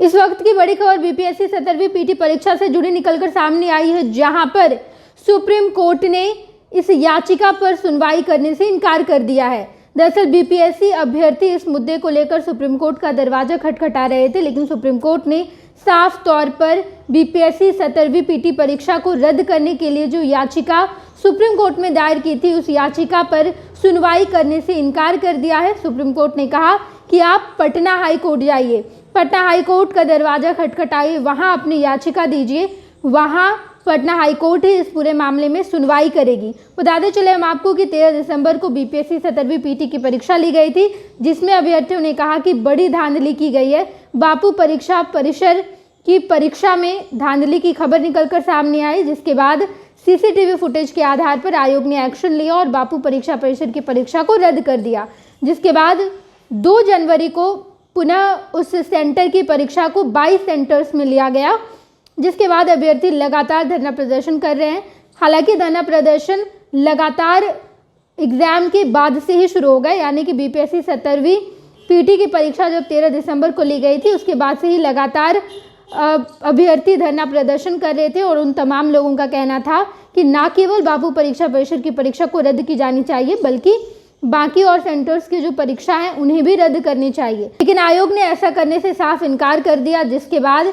इस वक्त की बड़ी खबर बीपीएससी 17वीं पीटी परीक्षा से जुड़ी निकलकर सामने आई है, जहां पर सुप्रीम कोर्ट ने इस याचिका पर सुनवाई करने से इनकार कर दिया है। दरअसल बीपीएससी अभ्यर्थी इस मुद्दे को लेकर सुप्रीम कोर्ट का दरवाजा खटखटा रहे थे, लेकिन सुप्रीम कोर्ट ने साफ तौर पर बीपीएससी 17वीं पीटी परीक्षा को रद्द करने के लिए जो याचिका सुप्रीम कोर्ट में दायर की थी, उस याचिका पर सुनवाई करने से इनकार कर दिया है। सुप्रीम कोर्ट ने कहा कि आप पटना हाई कोर्ट जाइए, पटना हाई कोर्ट का दरवाजा खटखटाइए, वहां अपनी याचिका दीजिए, वहां पटना हाई कोर्ट ही इस पूरे मामले में सुनवाई करेगी। बताते चले हम आपको कि 13 दिसंबर को बीपीएससी 17वीं पीटी की परीक्षा ली गई थी, जिसमें अभ्यर्थियों ने कहा कि बड़ी धांधली की गई है। बापू परीक्षा परिसर की परीक्षा में धांधली की खबर निकलकर सामने आई, जिसके बाद सीसीटीवी फुटेज के आधार पर आयोग ने एक्शन लिया और बापू परीक्षा परिसर की परीक्षा को रद्द कर दिया। जिसके बाद 2 जनवरी को पुनः उस सेंटर की परीक्षा को 22 सेंटर्स में लिया गया, जिसके बाद अभ्यर्थी लगातार धरना प्रदर्शन कर रहे हैं। हालांकि धरना प्रदर्शन लगातार एग्जाम के बाद से ही शुरू हो गए, यानी कि बीपीएससी 17वीं पीटी की परीक्षा जब 13 दिसंबर को ली गई थी, उसके बाद से ही लगातार अभ्यर्थी धरना प्रदर्शन कर रहे थे और उन तमाम लोगों का कहना था कि ना केवल बापू परीक्षा परिषद की परीक्षा को रद्द की जानी चाहिए, बल्कि बाकी और सेंटर्स की जो परीक्षा है उन्हें भी रद्द करनी चाहिए। लेकिन आयोग ने ऐसा करने से साफ इनकार कर दिया, जिसके बाद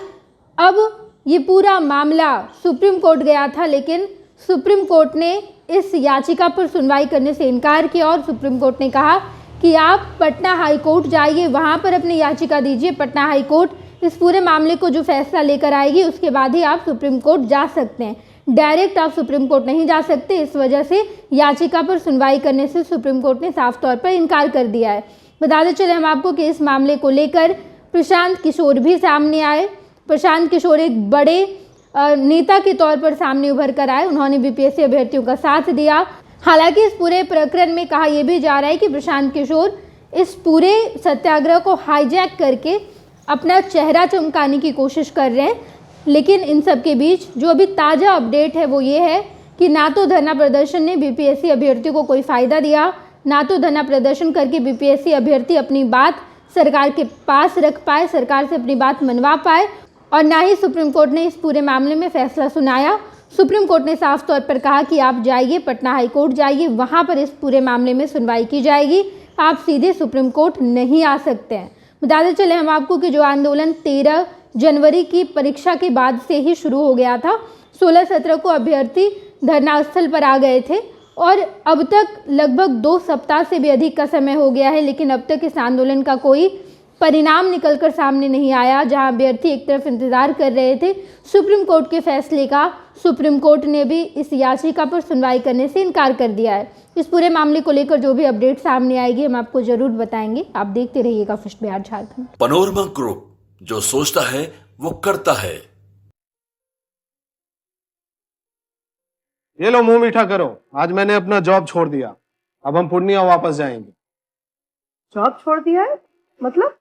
अब ये पूरा मामला सुप्रीम कोर्ट गया था, लेकिन सुप्रीम कोर्ट ने इस याचिका पर सुनवाई करने से इनकार किया और सुप्रीम कोर्ट ने कहा कि आप पटना हाई कोर्ट जाइए, वहां पर अपनी याचिका दीजिए। पटना हाई कोर्ट इस पूरे मामले को जो फैसला लेकर आएगी, उसके बाद ही आप सुप्रीम कोर्ट जा सकते हैं। डायरेक्ट आप सुप्रीम कोर्ट नहीं जा सकते। इस वजह से याचिका पर सुनवाई करने से सुप्रीम कोर्ट ने साफ तौर पर इनकार कर दिया है। बताते चले हम आपको कि इस मामले को लेकर प्रशांत किशोर भी सामने आए। प्रशांत किशोर एक बड़े नेता के तौर पर सामने उभर कर आए। उन्होंने बीपीएससी अभ्यर्थियों का साथ दिया। हालांकि इस पूरे प्रकरण में कहा यह भी जा रहा है कि प्रशांत किशोर इस पूरे सत्याग्रह को हाईजैक करके अपना चेहरा चमकाने की कोशिश कर रहे हैं। लेकिन इन सब के बीच जो अभी ताज़ा अपडेट है वो ये है कि ना तो धरना प्रदर्शन ने बीपीएससी अभ्यर्थियों को कोई फ़ायदा दिया, ना तो धरना प्रदर्शन करके बीपीएससी अभ्यर्थी अपनी बात सरकार के पास रख पाए, सरकार से अपनी बात मनवा पाए, और ना ही सुप्रीम कोर्ट ने इस पूरे मामले में फैसला सुनाया। सुप्रीम कोर्ट ने साफ तौर पर कहा कि आप जाइए, पटना हाई कोर्ट जाइए, वहाँ पर इस पूरे मामले में सुनवाई की जाएगी, आप सीधे सुप्रीम कोर्ट नहीं आ सकते हैं। बताते चले हम आपको कि जो आंदोलन 13 जनवरी की परीक्षा के बाद से ही शुरू हो गया था, 16-17 को अभ्यर्थी धरना स्थल पर आ गए थे और अब तक लगभग 2 सप्ताह से भी अधिक का समय हो गया है, लेकिन अब तक इस आंदोलन का कोई परिणाम निकलकर सामने नहीं आया। जहां अभ्यर्थी एक तरफ इंतजार कर रहे थे सुप्रीम कोर्ट के फैसले का, सुप्रीम कोर्ट ने भी इस याचिका पर सुनवाई करने से इनकार कर दिया है। इस पूरे मामले को लेकर जो भी अपडेट सामने आएगी हम आपको जरूर बताएंगे। आप देखते रहिएगा first Bihar Jharkhand. Panorama group, जो सोचता है वो करता है। ये लो मुंह मीठा करो, आज मैंने अपना जॉब छोड़ दिया, अब हम पूर्णिया वापस जाएंगे। जॉब छोड़ दिया है? मतलब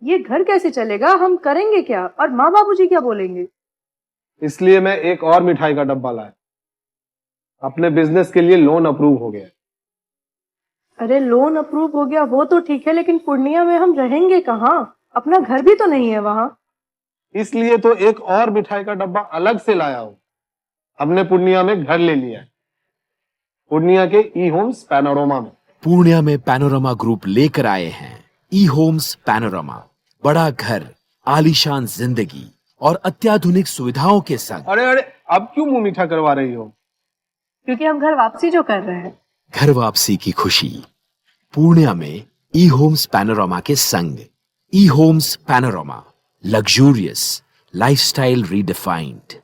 ये घर कैसे चलेगा? हम करेंगे क्या? और माँ बाबूजी क्या बोलेंगे? इसलिए मैं एक और मिठाई का डब्बा लाया। अपने बिजनेस के लिए लोन अप्रूव हो गया। अरे लोन अप्रूव हो गया वो तो ठीक है, लेकिन पूर्णिया में हम रहेंगे कहाँ? अपना घर भी तो नहीं है वहाँ। इसलिए तो एक और मिठाई का डब्बा अलग से लाया हूँ। हमने पूर्णिया में घर ले लिया है, पूर्णिया के ई होम्स पैनोरमा में। पूर्णिया में पैनोरमा ग्रुप लेकर आए हैं ई होम्स पैनोरमा। बड़ा घर, आलीशान जिंदगी और अत्याधुनिक सुविधाओं के संग। अरे अरे, अब क्यों मुंह मीठा करवा रही हो? क्योंकि हम घर वापसी जो कर रहे हैं। घर वापसी की खुशी पूर्णिया में ई होम्स पैनोरमा के संग। E homes panorama, luxurious lifestyle redefined.